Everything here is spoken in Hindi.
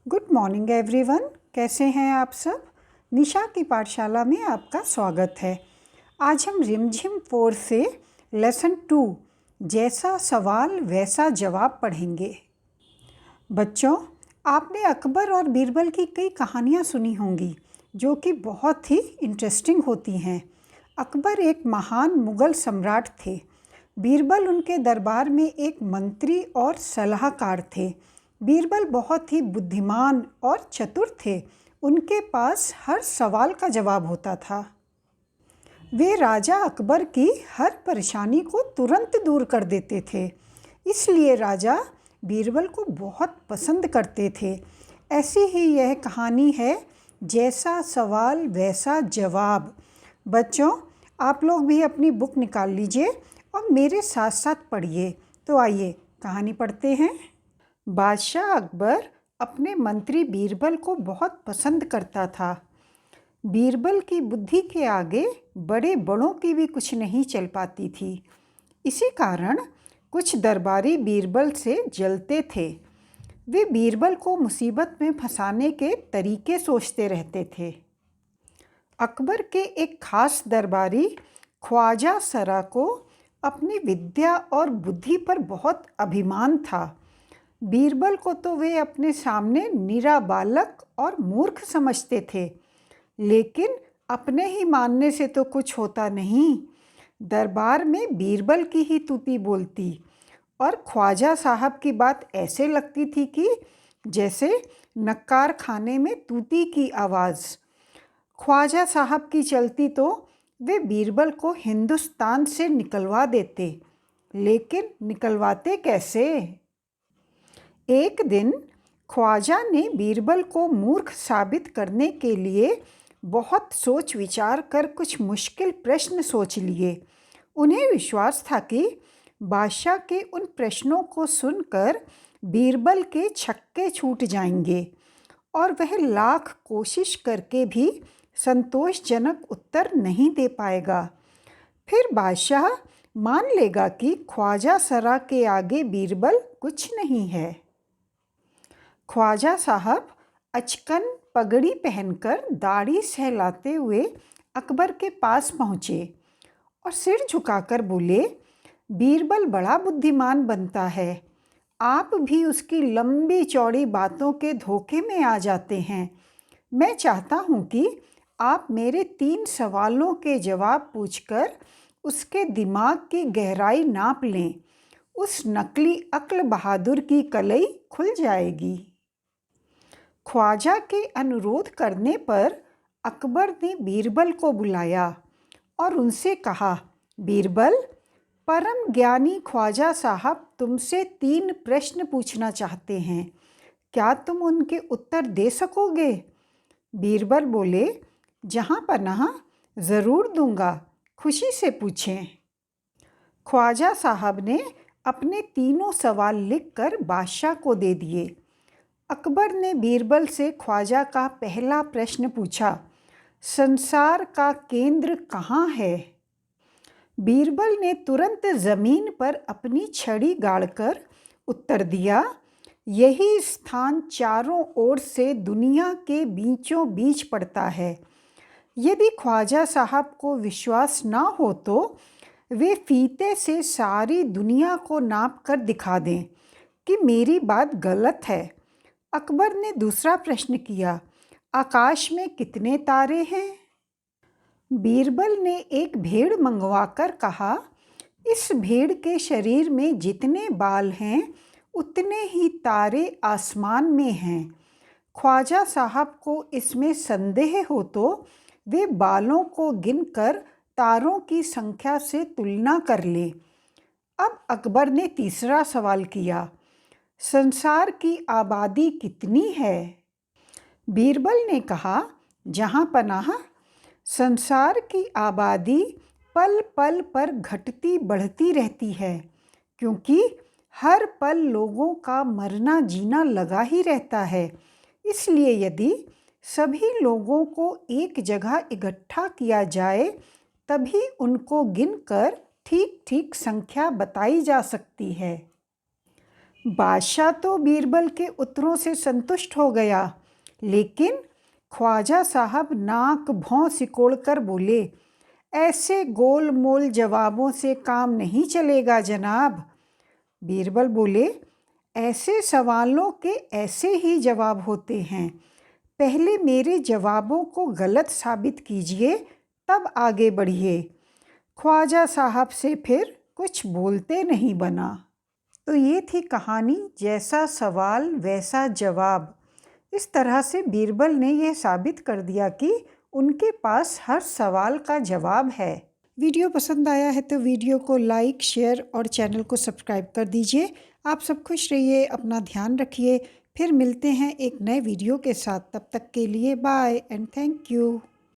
Good morning everyone. कैसे हैं आप सब? निशा की पाठशाला में आपका स्वागत है। आज हम रिमझिम 4 से लेसन 2 जैसा सवाल वैसा जवाब पढ़ेंगे। बच्चों, आपने अकबर और बीरबल की कई कहानियाँ सुनी होंगी जो कि बहुत ही इंटरेस्टिंग होती हैं। अकबर एक महान मुग़ल सम्राट थे। बीरबल उनके दरबार में एक मंत्री और सलाहकार थे। बीरबल बहुत ही बुद्धिमान और चतुर थे। उनके पास हर सवाल का जवाब होता था। वे राजा अकबर की हर परेशानी को तुरंत दूर कर देते थे, इसलिए राजा बीरबल को बहुत पसंद करते थे। ऐसी ही यह कहानी है, जैसा सवाल वैसा जवाब। बच्चों, आप लोग भी अपनी बुक निकाल लीजिए और मेरे साथ साथ पढ़िए। तो आइए कहानी पढ़ते हैं। बादशाह अकबर अपने मंत्री बीरबल को बहुत पसंद करता था। बीरबल की बुद्धि के आगे बड़े बड़ों की भी कुछ नहीं चल पाती थी। इसी कारण कुछ दरबारी बीरबल से जलते थे। वे बीरबल को मुसीबत में फंसाने के तरीके सोचते रहते थे। अकबर के एक खास दरबारी ख्वाजा सरा को अपनी विद्या और बुद्धि पर बहुत अभिमान था। बीरबल को तो वे अपने सामने निरा बालक और मूर्ख समझते थे, लेकिन अपने ही मानने से तो कुछ होता नहीं। दरबार में बीरबल की ही तूती बोलती और ख्वाजा साहब की बात ऐसे लगती थी कि जैसे नक्कार खाने में तूती की आवाज़। ख्वाजा साहब की चलती तो वे बीरबल को हिंदुस्तान से निकलवा देते, लेकिन निकलवाते कैसे? एक दिन ख्वाजा ने बीरबल को मूर्ख साबित करने के लिए बहुत सोच विचार कर कुछ मुश्किल प्रश्न सोच लिए। उन्हें विश्वास था कि बादशाह के उन प्रश्नों को सुनकर बीरबल के छक्के छूट जाएंगे और वह लाख कोशिश करके भी संतोषजनक उत्तर नहीं दे पाएगा। फिर बादशाह मान लेगा कि ख्वाजा सरा के आगे बीरबल कुछ नहीं है। ख्वाजा साहब अचकन पगड़ी पहनकर दाढ़ी सहलाते हुए अकबर के पास पहुँचे और सिर झुकाकर बोले, बीरबल बड़ा बुद्धिमान बनता है, आप भी उसकी लंबी चौड़ी बातों के धोखे में आ जाते हैं। मैं चाहता हूँ कि आप मेरे 3 सवालों के जवाब पूछकर उसके दिमाग की गहराई नाप लें। उस नकली अक्ल बहादुर की कलई खुल जाएगी। ख्वाजा के अनुरोध करने पर अकबर ने बीरबल को बुलाया और उनसे कहा, बीरबल, परम ज्ञानी ख्वाजा साहब तुमसे 3 प्रश्न पूछना चाहते हैं। क्या तुम उनके उत्तर दे सकोगे? बीरबल बोले, जहाँ पनाह, ज़रूर दूंगा, खुशी से पूछें। ख्वाजा साहब ने अपने 3 सवाल लिखकर बादशाह को दे दिए। अकबर ने बीरबल से ख्वाजा का पहला प्रश्न पूछा, संसार का केंद्र कहाँ है? बीरबल ने तुरंत ज़मीन पर अपनी छड़ी गाड़कर उत्तर दिया, यही स्थान चारों ओर से दुनिया के बीचों बीच पड़ता है। यदि ख्वाजा साहब को विश्वास ना हो तो वे फीते से सारी दुनिया को नाप कर दिखा दें कि मेरी बात गलत है। अकबर ने दूसरा प्रश्न किया, आकाश में कितने तारे हैं? बीरबल ने एक भेड़ मंगवाकर कहा, इस भेड़ के शरीर में जितने बाल हैं उतने ही तारे आसमान में हैं। ख्वाजा साहब को इसमें संदेह हो तो वे बालों को गिनकर तारों की संख्या से तुलना कर ले। अब अकबर ने तीसरा सवाल किया, संसार की आबादी कितनी है? बीरबल ने कहा, जहाँ पनाह, संसार की आबादी पल पल पर घटती बढ़ती रहती है, क्योंकि हर पल लोगों का मरना जीना लगा ही रहता है। इसलिए यदि सभी लोगों को एक जगह इकट्ठा किया जाए तभी उनको गिनकर ठीक ठीक संख्या बताई जा सकती है। बादशाह तो बीरबल के उत्तरों से संतुष्ट हो गया, लेकिन ख्वाजा साहब नाक भौं सिकोड़कर बोले, ऐसे गोल मोल जवाबों से काम नहीं चलेगा जनाब। बीरबल बोले, ऐसे सवालों के ऐसे ही जवाब होते हैं। पहले मेरे जवाबों को गलत साबित कीजिए, तब आगे बढ़िए। ख्वाजा साहब से फिर कुछ बोलते नहीं बना। तो ये थी कहानी जैसा सवाल वैसा जवाब। इस तरह से बीरबल ने यह साबित कर दिया कि उनके पास हर सवाल का जवाब है। वीडियो पसंद आया है तो वीडियो को लाइक, शेयर और चैनल को सब्सक्राइब कर दीजिए। आप सब खुश रहिए, अपना ध्यान रखिए। फिर मिलते हैं एक नए वीडियो के साथ। तब तक के लिए बाय एंड थैंक यू।